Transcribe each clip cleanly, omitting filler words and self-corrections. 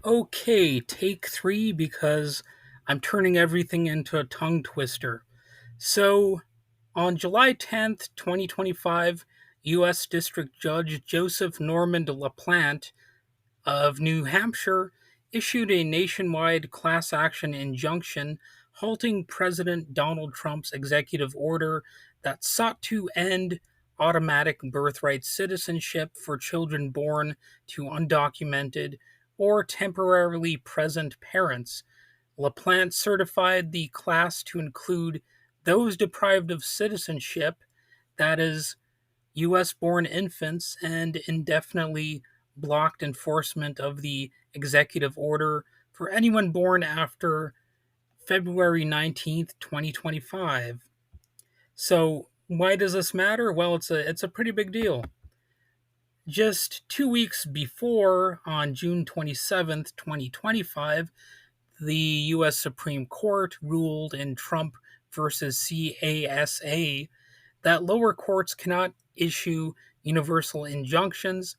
Okay, take three because I'm turning everything into a tongue twister. So, on July 10th, 2025, U.S. District Judge Joseph Norman LaPlante of New Hampshire issued a nationwide class action injunction halting President Donald Trump's executive order that sought to end automatic birthright citizenship for children born to undocumented or temporarily present parents. LaPlante certified the class to include those deprived of citizenship, that is, U.S. born infants, and indefinitely blocked enforcement of the executive order for anyone born after February 19th, 2025. So, why does this matter? Well, it's a pretty big deal. Just 2 weeks before, on June 27th, 2025, the U.S. Supreme Court ruled in Trump versus CASA that lower courts cannot issue universal injunctions,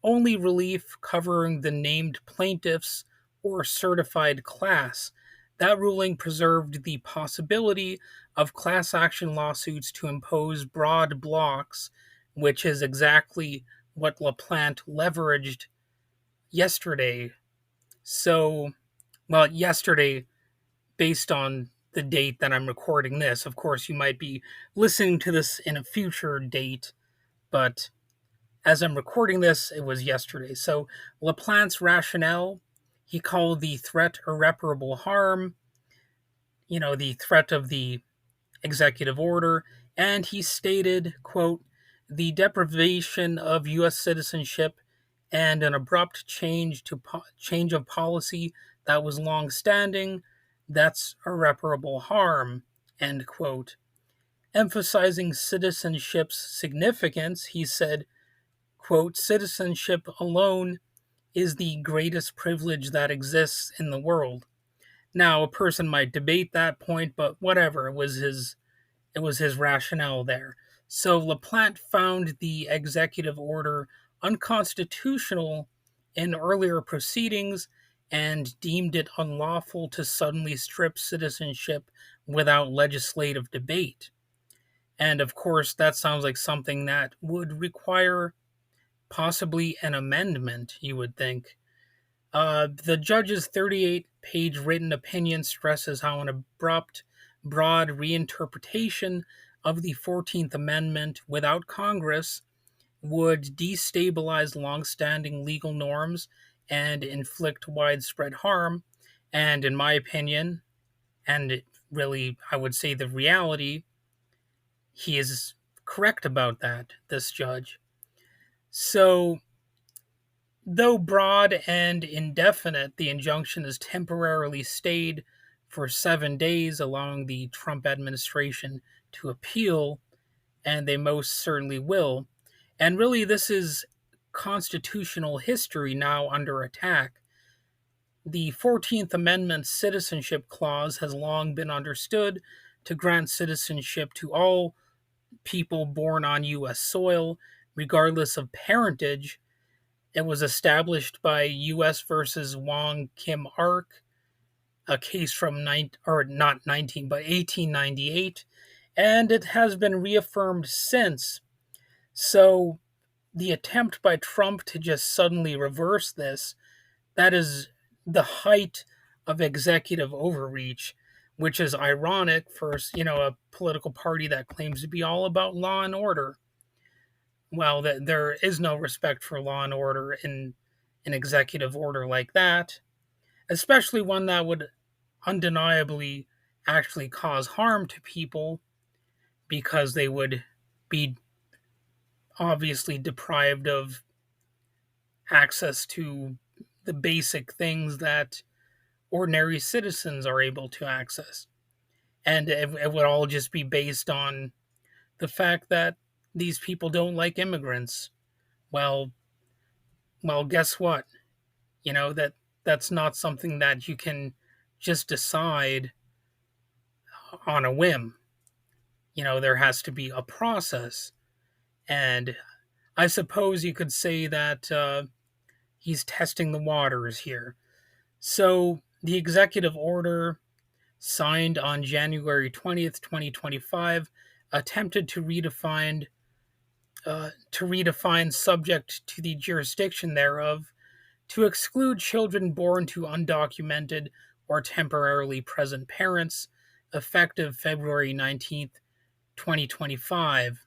only relief covering the named plaintiffs or certified class. That ruling preserved the possibility of class action lawsuits to impose broad blocks, which is exactly what LaPlante leveraged yesterday. So, well, yesterday, based on the date that I'm recording this. Of course, you might be listening to this in a future date, but as I'm recording this, it was yesterday. So LaPlante's rationale, he called the threat irreparable harm, the threat of the executive order, and he stated, quote, the deprivation of U.S. citizenship and an abrupt change of policy that was long-standing, that's irreparable harm, end quote. Emphasizing citizenship's significance, he said, quote, citizenship alone is the greatest privilege that exists in the world. Now, a person might debate that point, but whatever, it was his rationale there. So LaPlante found the executive order unconstitutional in earlier proceedings and deemed it unlawful to suddenly strip citizenship without legislative debate. And of course, that sounds like something that would require possibly an amendment, you would think. The judge's 38-page written opinion stresses how an abrupt, broad reinterpretation of the 14th Amendment without Congress would destabilize long-standing legal norms and inflict widespread harm. And in my opinion, and really, I would say the reality, he is correct about that, this judge. So, though broad and indefinite, the injunction is temporarily stayed for 7 days, allowing the Trump administration to appeal, and they most certainly will. And really, this is constitutional history now under attack. The 14th Amendment Citizenship Clause has long been understood to grant citizenship to all people born on U.S. soil, regardless of parentage. It was established by U.S. versus Wong Kim Ark, a case from not 19 but 1898, and it has been reaffirmed since. So the attempt by Trump to just suddenly reverse this, that is the height of executive overreach, which is ironic for a political party that claims to be all about law and order. Well, that there is no respect for law and order in an executive order like that, especially one that would undeniably actually cause harm to people because they would be obviously deprived of access to the basic things that ordinary citizens are able to access. And it would all just be based on the fact that these people don't like immigrants. Well, well, guess what? That's not something that you can just decide on a whim. There has to be a process. And I suppose you could say that he's testing the waters here. So the executive order signed on January 20th, 2025, attempted to redefine subject to the jurisdiction thereof to exclude children born to undocumented or temporarily present parents, effective February 19th, 2025,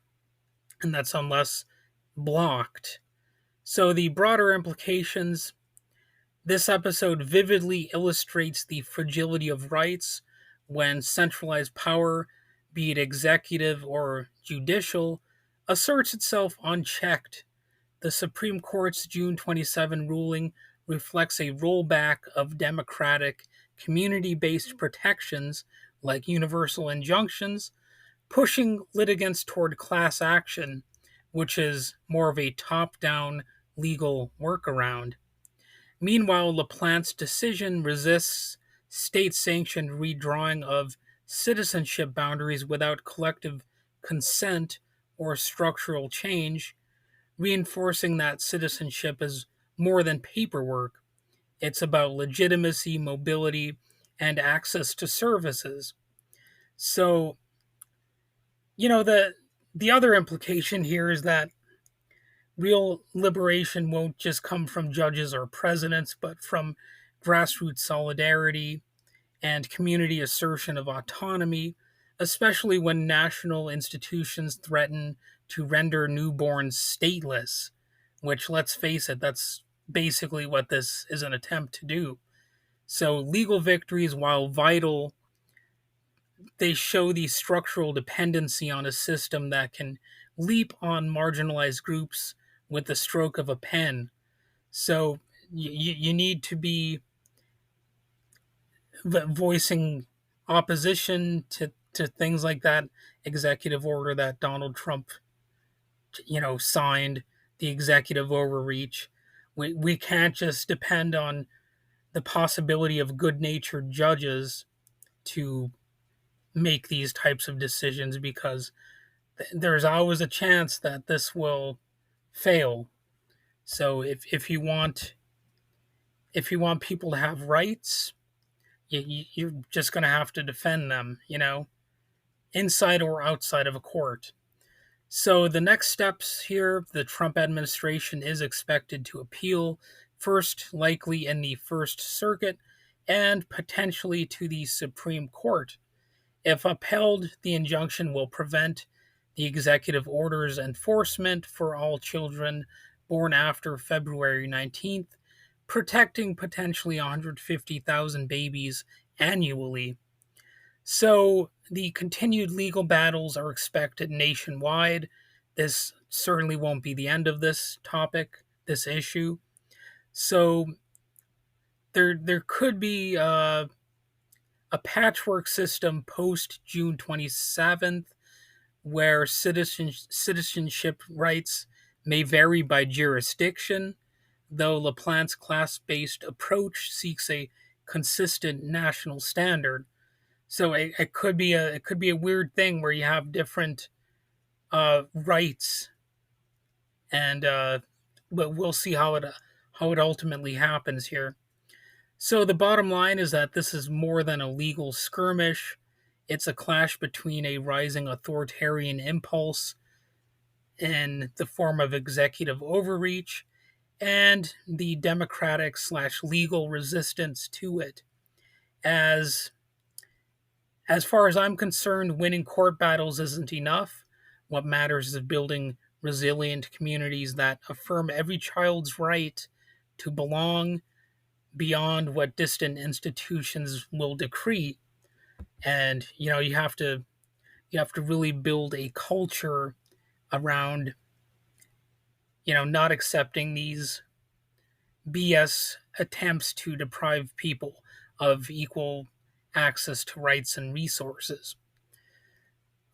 and that's unless blocked. So the broader implications: this episode vividly illustrates the fragility of rights when centralized power, be it executive or judicial, asserts itself unchecked. The Supreme Court's June 27 ruling reflects a rollback of democratic, community based protections like universal injunctions, pushing litigants toward class action, which is more of a top down legal workaround. Meanwhile, LaPlante's decision resists state sanctioned redrawing of citizenship boundaries without collective consent or structural change, reinforcing that citizenship is more than paperwork. It's about legitimacy, mobility, and access to services. So, the other implication here is that real liberation won't just come from judges or presidents, but from grassroots solidarity and community assertion of autonomy, especially when national institutions threaten to render newborns stateless, which, let's face it, that's basically what this is an attempt to do. So, legal victories, while vital, they show the structural dependency on a system that can leap on marginalized groups with the stroke of a pen. So, you need to be voicing opposition to things like that executive order that Donald Trump, signed, the executive overreach. We can't just depend on the possibility of good natured judges to make these types of decisions, because there's always a chance that this will fail. So if you want people to have rights, you're just going to have to defend them, inside or outside of a court. So the next steps here: the Trump administration is expected to appeal, first likely in the First Circuit and potentially to the Supreme Court. If upheld, the injunction will prevent the executive order's enforcement for all children born after February 19th, protecting potentially 150,000 babies annually. So the continued legal battles are expected nationwide. This certainly won't be the end of this topic, this issue. So there could be a patchwork system post June 27th, where citizenship rights may vary by jurisdiction, though LaPlante's class-based approach seeks a consistent national standard. So it could be a weird thing where you have different rights, and but we'll see how it ultimately happens here. So the bottom line is that this is more than a legal skirmish. It's a clash between a rising authoritarian impulse in the form of executive overreach and the democratic slash legal resistance to it. As as far as I'm concerned, winning court battles isn't enough. What matters is building resilient communities that affirm every child's right to belong beyond what distant institutions will decree. And you have to really build a culture around not accepting these BS attempts to deprive people of equal access to rights and resources.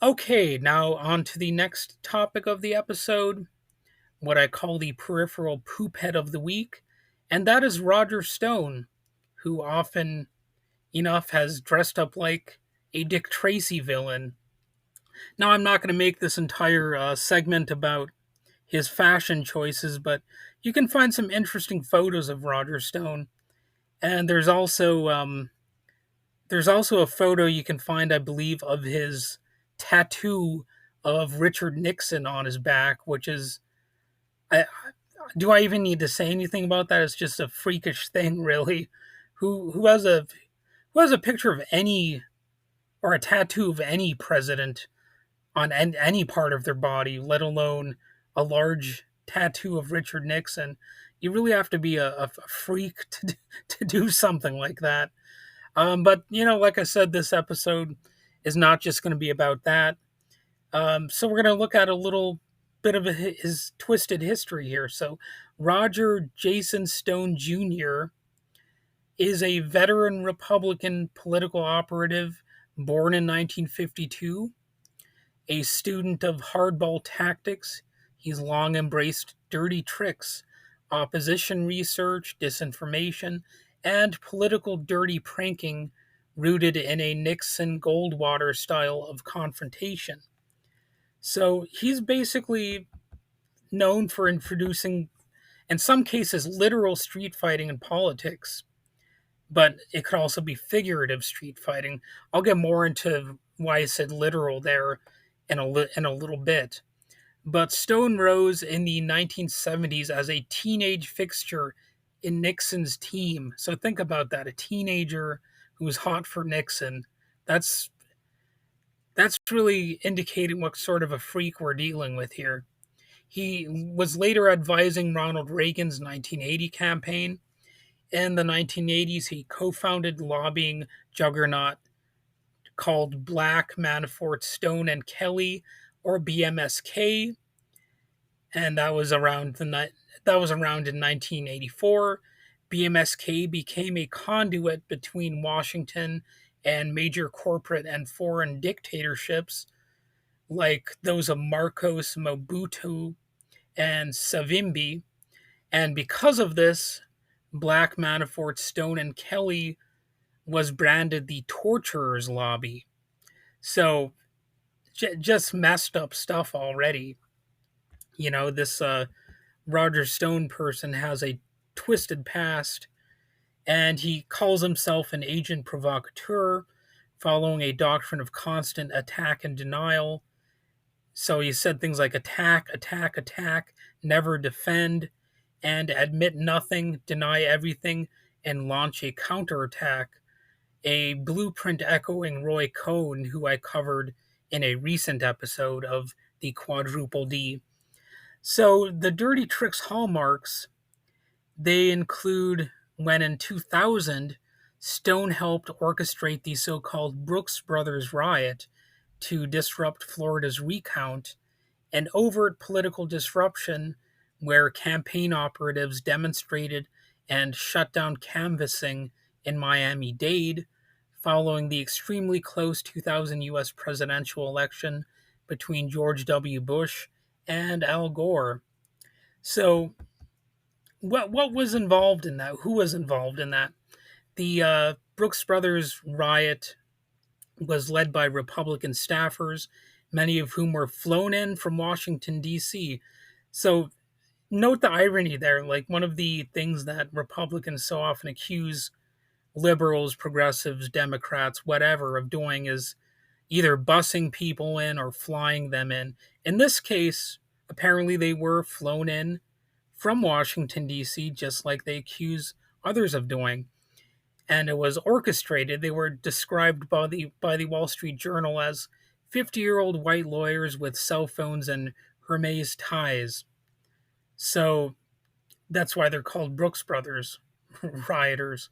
Okay, now on to the next topic of the episode, what I call the peripheral poophead of the week, and that is Roger Stone, who often enough has dressed up like a Dick Tracy villain. Now, I'm not going to make this entire segment about his fashion choices, but you can find some interesting photos of Roger Stone. And there's also a photo you can find, I believe, of his tattoo of Richard Nixon on his back, which is, I, do I even need to say anything about that? It's just a freakish thing, really. Who has a picture of any, or a tattoo of any president on any part of their body, let alone a large tattoo of Richard Nixon? You really have to be a freak to do something like that. But like I said, this episode is not just going to be about that. So we're going to look at a little bit of his twisted history here. So Roger Jason Stone Jr. is a veteran Republican political operative born in 1952, a student of hardball tactics. He's long embraced dirty tricks, opposition research, disinformation, and political dirty pranking rooted in a Nixon Goldwater style of confrontation. So he's basically known for introducing, in some cases, literal street fighting in politics, but it could also be figurative street fighting. I'll get more into why I said literal there in a little bit. But Stone rose in the 1970s as a teenage fixture in Nixon's team. So think about that, a teenager who was hot for Nixon. That's that's really indicating what sort of a freak we're dealing with here. He was later advising Ronald Reagan's 1980 campaign. In the 1980s, he co-founded lobbying juggernaut called Black, Manafort, Stone, and Kelly, or BMSK, and that was around in 1984. BMSK became a conduit between Washington and major corporate and foreign dictatorships like those of Marcos, Mobutu, and Savimbi. And because of this, Black, Manafort, Stone, and Kelly was branded the torturers lobby. So just messed up stuff already. This Roger Stone person has a twisted past, and he calls himself an agent provocateur, following a doctrine of constant attack and denial. So he said things like attack, attack, attack, never defend, and admit nothing, deny everything, and launch a counterattack. A blueprint echoing Roy Cohn, who I covered in a recent episode of the Quadruple D. So the dirty tricks hallmarks, they include when in 2000, Stone helped orchestrate the so-called Brooks Brothers riot to disrupt Florida's recount, an overt political disruption where campaign operatives demonstrated and shut down canvassing in Miami-Dade following the extremely close 2000 U.S. presidential election between George W. Bush and Al Gore. So, what was involved in that? Who was involved in that? The Brooks Brothers riot was led by Republican staffers, many of whom were flown in from Washington, D.C. So, note the irony there. Like, one of the things that Republicans so often accuse liberals, progressives, Democrats, whatever, of doing is either busing people in or flying them in. In this case, apparently they were flown in from Washington, D.C., just like they accuse others of doing. And it was orchestrated. They were described by the Wall Street Journal as 50-year-old white lawyers with cell phones and Hermes ties. So that's why they're called Brooks Brothers rioters.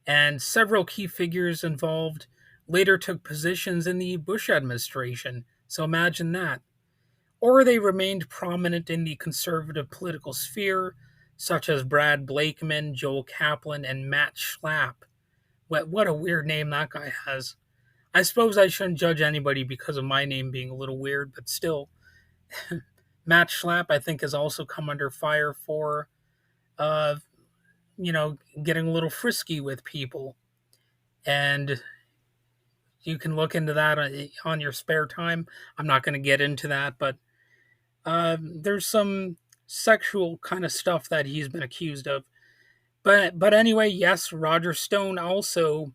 And several key figures involved later took positions in the Bush administration. So imagine that. Or they remained prominent in the conservative political sphere, such as Brad Blakeman, Joel Kaplan, and Matt Schlapp. What a weird name that guy has. I suppose I shouldn't judge anybody because of my name being a little weird, but still. Matt Schlapp, I think, has also come under fire for, uh, getting a little frisky with people. And you can look into that on your spare time. I'm not going to get into that, but there's some sexual kind of stuff that he's been accused of. But anyway, yes, Roger Stone also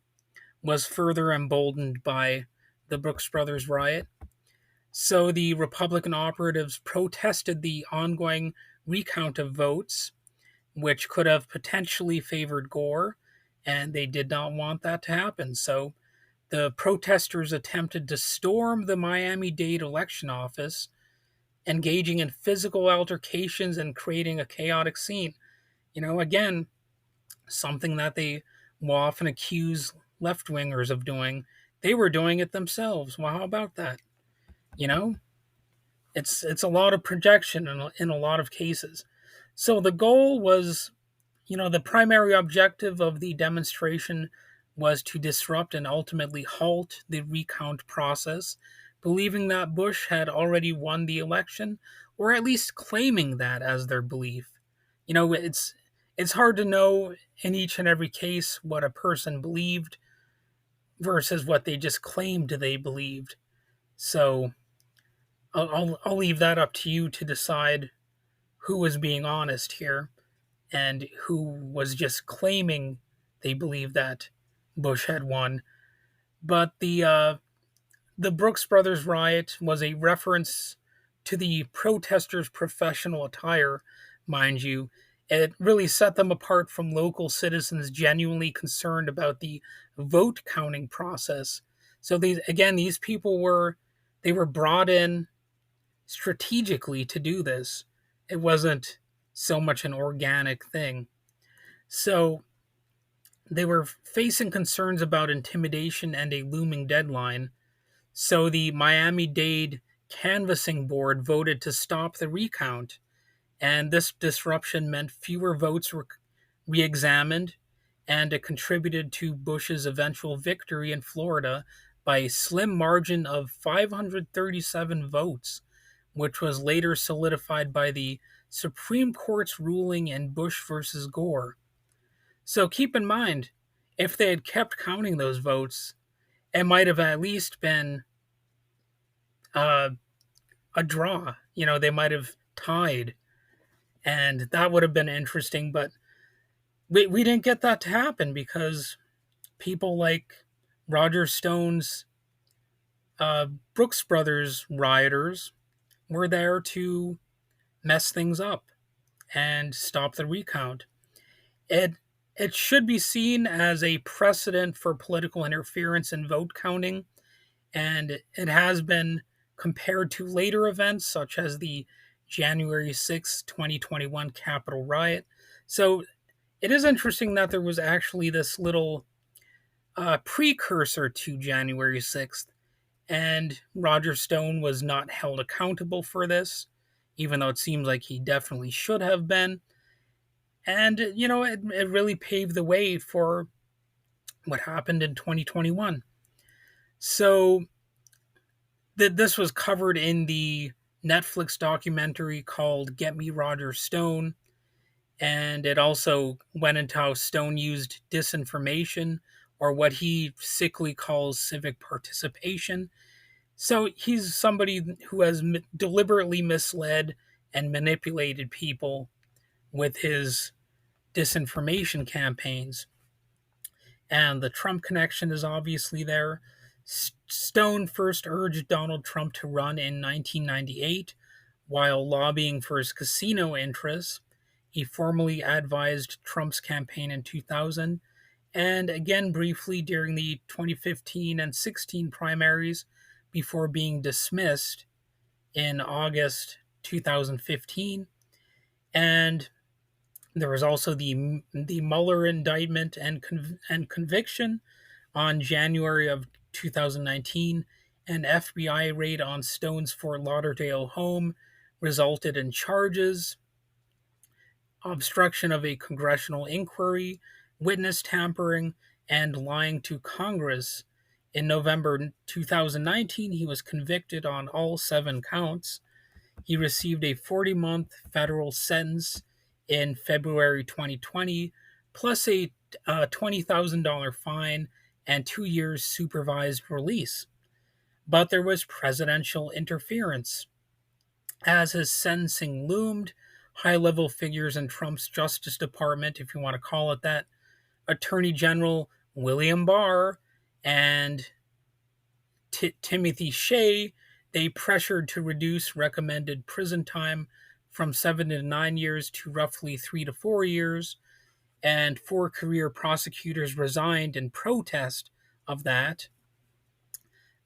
was further emboldened by the Brooks Brothers riot. So the Republican operatives protested the ongoing recount of votes, which could have potentially favored Gore, and they did not want that to happen. So the protesters attempted to storm the Miami-Dade election office, engaging in physical altercations and creating a chaotic scene. Again, something that they will often accuse left wingers of doing. They were doing it themselves. Well, how about that? You know, it's a lot of projection in a lot of cases. So the goal was, the primary objective of the demonstration was to disrupt and ultimately halt the recount process, believing that Bush had already won the election, or at least claiming that as their belief. It's hard to know in each and every case what a person believed versus what they just claimed they believed. So I'll leave that up to you to decide who was being honest here and who was just claiming they believed that Bush had won. But the Brooks Brothers riot was a reference to the protesters' professional attire, mind you. It really set them apart from local citizens genuinely concerned about the vote counting process. So these people were brought in strategically to do this. It wasn't so much an organic thing. So they were facing concerns about intimidation and a looming deadline. So the Miami Dade canvassing board voted to stop the recount, and this disruption meant fewer votes were re examined, and it contributed to Bush's eventual victory in Florida by a slim margin of 537 votes, which was later solidified by the Supreme Court's ruling in Bush versus Gore. So keep in mind, if they had kept counting those votes, it might have at least been uh, a draw. They might have tied, and that would have been interesting. But we didn't get that to happen because people like Roger Stone's Brooks Brothers rioters were there to mess things up and stop the recount. It it should be seen as a precedent for political interference in vote counting, and it has been compared to later events such as the January 6, 2021 Capitol riot. So it is interesting that there was actually this little precursor to January 6th, and Roger Stone was not held accountable for this, even though it seems like he definitely should have been. And, it really paved the way for what happened in 2021. So, this was covered in the Netflix documentary called Get Me Roger Stone. And it also went into how Stone used disinformation, or what he sickly calls civic participation. So he's somebody who has deliberately misled and manipulated people with his disinformation campaigns. And the Trump connection is obviously there. Stone first urged Donald Trump to run in 1998 while lobbying for his casino interests. He formally advised Trump's campaign in 2000, and again briefly during the 2015 and 16 primaries before being dismissed in August 2015. And there was also the Mueller indictment and conviction on January of 2019. An FBI raid on Stone's Fort Lauderdale home resulted in charges: obstruction of a congressional inquiry, witness tampering, and lying to Congress. In November 2019, he was convicted on all 7 counts. He received a 40-month federal sentence in February 2020, plus a $20,000 fine and 2 years supervised release. But there was presidential interference. As his sentencing loomed, high level figures in Trump's Justice Department, if you want to call it that, Attorney General William Barr and Timothy Shea, they pressured to reduce recommended prison time from 7 to 9 years to roughly 3 to 4 years, and 4 career prosecutors resigned in protest of that.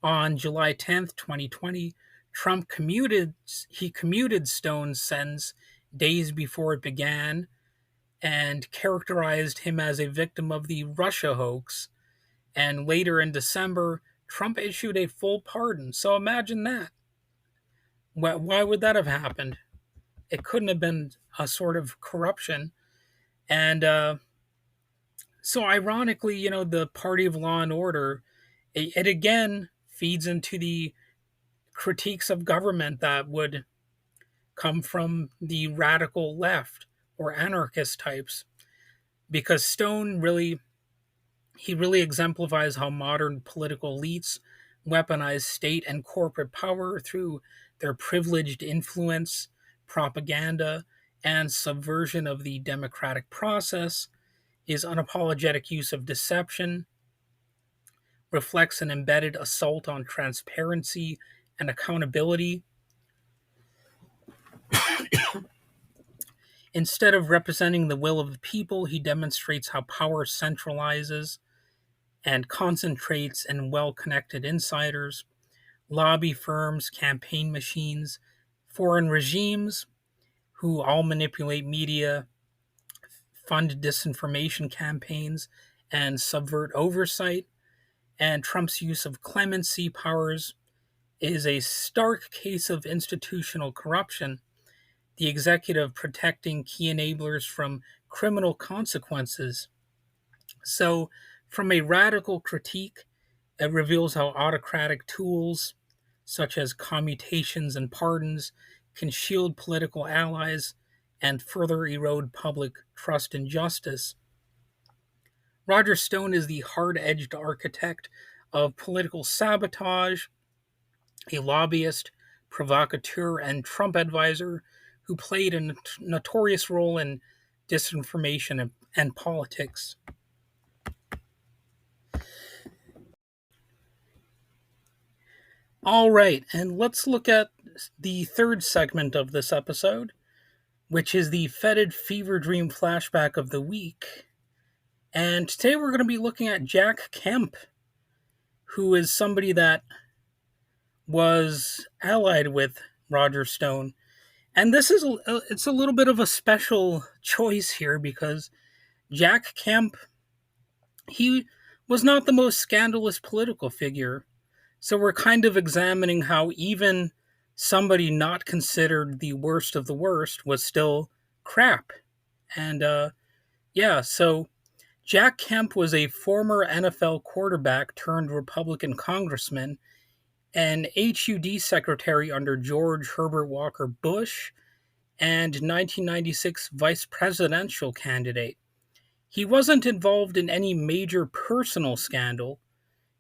On July 10th, 2020, Trump commuted Stone's sentence days before it began and characterized him as a victim of the Russia hoax. And later in December, Trump issued a full pardon. So imagine that. Why would that have happened? It couldn't have been a sort of corruption. And so, ironically, the party of law and order, it again feeds into the critiques of government that would come from the radical left or anarchist types. Because Stone really exemplifies how modern political elites weaponize state and corporate power through their privileged influence, propaganda, and subversion of the democratic process. His unapologetic use of deception reflects an embedded assault on transparency and accountability. Instead of representing the will of the people, he demonstrates how power centralizes and concentrates in well connected insiders, lobby firms, campaign machines, foreign regimes who all manipulate media, fund disinformation campaigns, and subvert oversight. And Trump's use of clemency powers is a stark case of institutional corruption, the executive protecting key enablers from criminal consequences. So, from a radical critique, it reveals how autocratic tools, such as commutations and pardons, can shield political allies and further erode public trust in justice. Roger Stone is the hard edged architect of political sabotage, a lobbyist, provocateur, and Trump advisor who played a notorious role in disinformation and politics. All right, and let's look at the third segment of this episode, which is the fetid fever dream flashback of the week. And today we're going to be looking at Jack Kemp, who is somebody that was allied with Roger Stone. And it's a little bit of a special choice here because Jack Kemp, he was not the most scandalous political figure. So we're kind of examining how even somebody not considered the worst of the worst was still crap. And so Jack Kemp was a former NFL quarterback turned Republican congressman and HUD secretary under George Herbert Walker Bush and 1996 vice presidential candidate. He wasn't involved in any major personal scandal.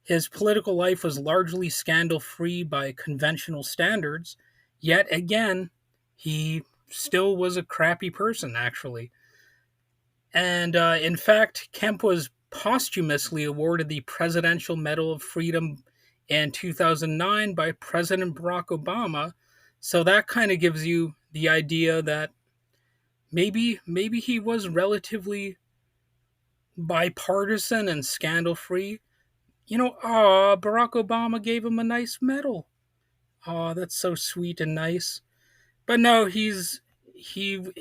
His political life was largely scandal-free by conventional standards, yet again, he still was a crappy person, actually. And in fact, Kemp was posthumously awarded the Presidential Medal of Freedom in 2009 by President Barack Obama. So that kind of gives you the idea that maybe he was relatively bipartisan and scandal-free. Barack Obama gave him a nice medal. That's so sweet and nice. But no, he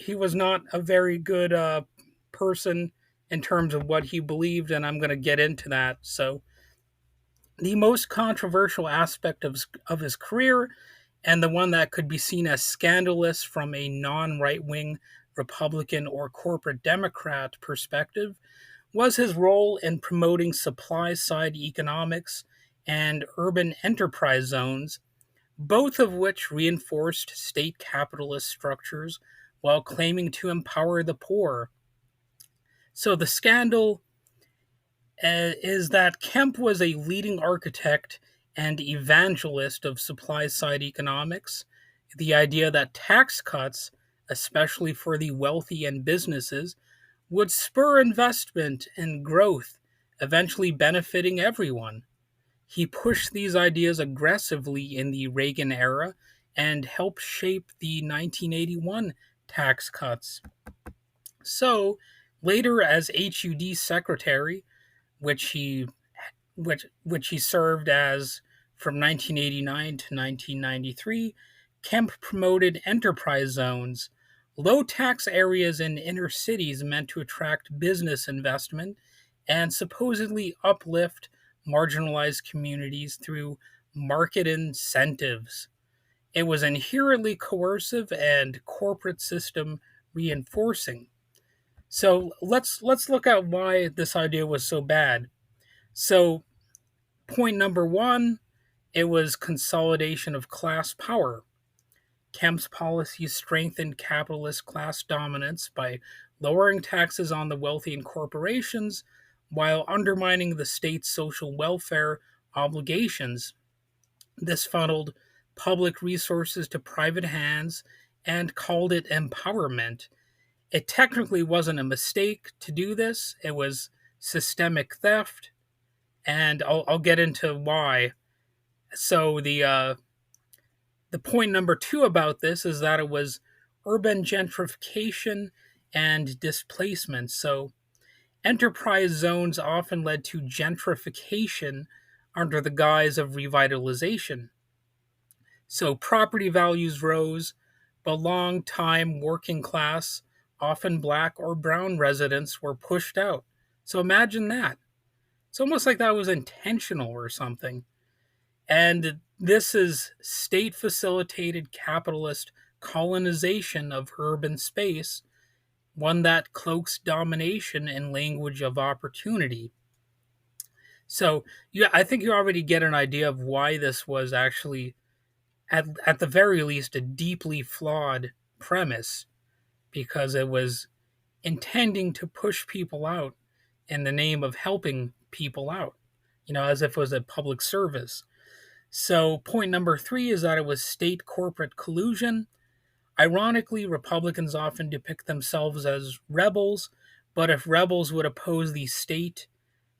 was not a very good person in terms of what he believed, and I'm going to get into that. So, the most controversial aspect of his career, and the one that could be seen as scandalous from a non-right wing Republican or corporate Democrat perspective, was his role in promoting supply-side economics and urban enterprise zones, both of which reinforced state capitalist structures while claiming to empower the poor. So the scandal is that Kemp was a leading architect and evangelist of supply-side economics, the idea that tax cuts especially for the wealthy and businesses, would spur investment and growth, eventually benefiting everyone. He pushed these ideas aggressively in the Reagan era and helped shape the 1981 tax cuts. So, later as HUD secretary, which he which he served as from 1989 to 1993, Kemp promoted enterprise zones, low tax areas in inner cities meant to attract business investment and supposedly uplift marginalized communities through market incentives. It was inherently coercive and corporate system reinforcing. So let's look at why this idea was so bad. So point number one, it was consolidation of class power. Kemp's policies strengthened capitalist class dominance by lowering taxes on the wealthy and corporations while undermining the state's social welfare obligations. This funneled public resources to private hands and called it empowerment. It technically wasn't a mistake to do this, it was systemic theft, and I'll get into why. So the point number two about this is that it was urban gentrification and displacement. So enterprise zones often led to gentrification under the guise of revitalization. So property values rose, but long-time working class, often black or brown residents were pushed out. So imagine that. It's almost like that was intentional or something. And this is state facilitated capitalist colonization of urban space, one that cloaks domination in language of opportunity. So, yeah, I think you already get an idea of why this was actually, at the very least, a deeply flawed premise, because it was intending to push people out in the name of helping people out, as if it was a public service. So, point number three is that it was state corporate collusion. Ironically, Republicans often depict themselves as rebels, but if rebels would oppose the state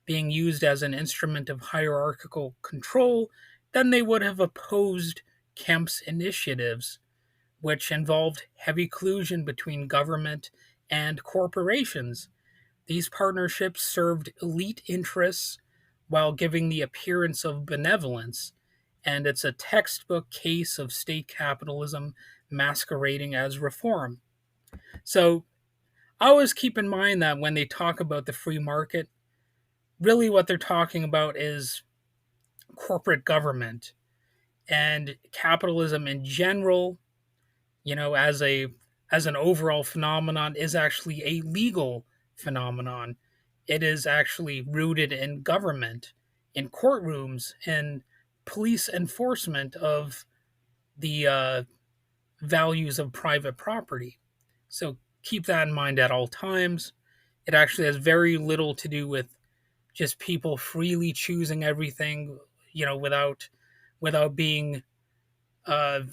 being used as an instrument of hierarchical control, then they would have opposed Kemp's initiatives, which involved heavy collusion between government and corporations. These partnerships served elite interests while giving the appearance of benevolence, and it's a textbook case of state capitalism masquerading as reform. So always keep in mind that when they talk about the free market, really what they're talking about is corporate government and capitalism in general, as an overall phenomenon is actually a legal phenomenon. It is actually rooted in government, in courtrooms, in police enforcement of the values of private property. So keep that in mind at all times. It actually has very little to do with just people freely choosing everything, without being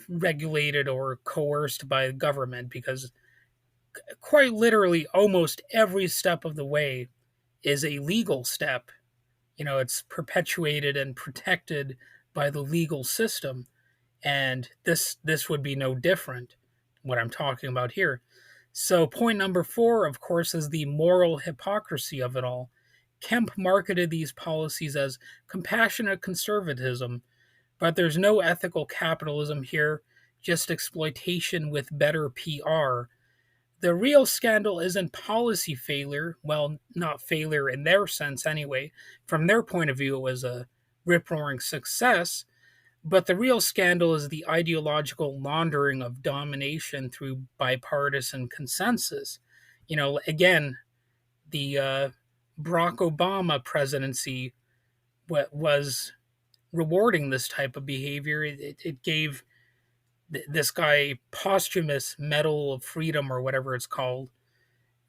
regulated or coerced by the government, because quite literally almost every step of the way is a legal step. It's perpetuated and protected by the legal system, and this would be no different, what I'm talking about here. So point number four, of course, is the moral hypocrisy of it all. Kemp marketed these policies as compassionate conservatism, but there's no ethical capitalism here, just exploitation with better PR. The real scandal isn't policy failure, well, not failure in their sense anyway. From their point of view, it was a rip roaring success. But the real scandal is the ideological laundering of domination through bipartisan consensus. Again, the Barack Obama presidency was rewarding this type of behavior. It gave this guy posthumous Medal of Freedom or whatever it's called.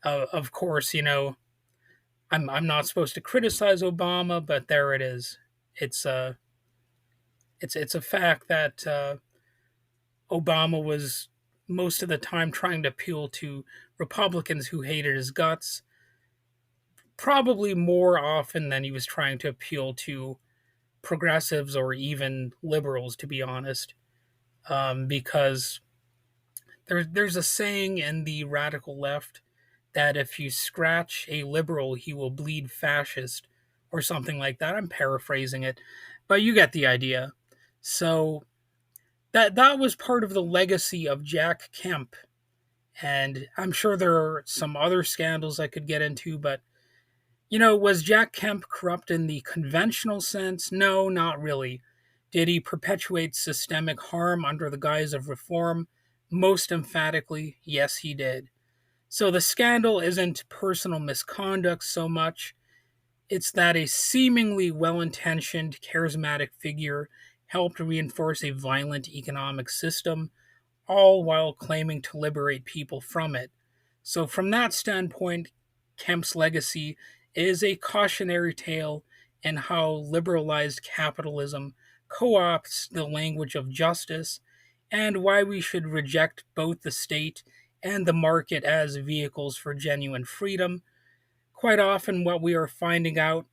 Of course, I'm not supposed to criticize Obama, but there it is. It's a fact that Obama was most of the time trying to appeal to Republicans who hated his guts, probably more often than he was trying to appeal to progressives or even liberals, to be honest. Because there's a saying in the radical left that if you scratch a liberal, he will bleed fascist, or something like that. I'm paraphrasing it, but you get the idea. So that was part of the legacy of Jack Kemp, and I'm sure there are some other scandals I could get into, but was Jack Kemp corrupt in the conventional sense? No, not really. Did he perpetuate systemic harm under the guise of reform? Most emphatically, yes, he did. So the scandal isn't personal misconduct so much, it's that a seemingly well intentioned, charismatic figure helped reinforce a violent economic system, all while claiming to liberate people from it. So, from that standpoint, Kemp's legacy is a cautionary tale in how liberalized capitalism co opts the language of justice and why we should reject both the state and the market as vehicles for genuine freedom. Quite often, what we are finding out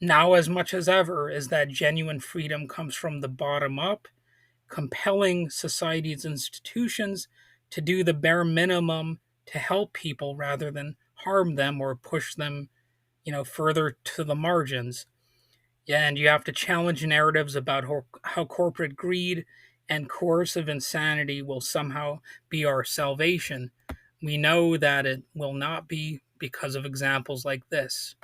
now, as much as ever, is that genuine freedom comes from the bottom up, compelling society's institutions to do the bare minimum to help people rather than harm them or push them, further to the margins. And you have to challenge narratives about how corporate greed and coercive insanity will somehow be our salvation. We know that it will not be because of examples like this.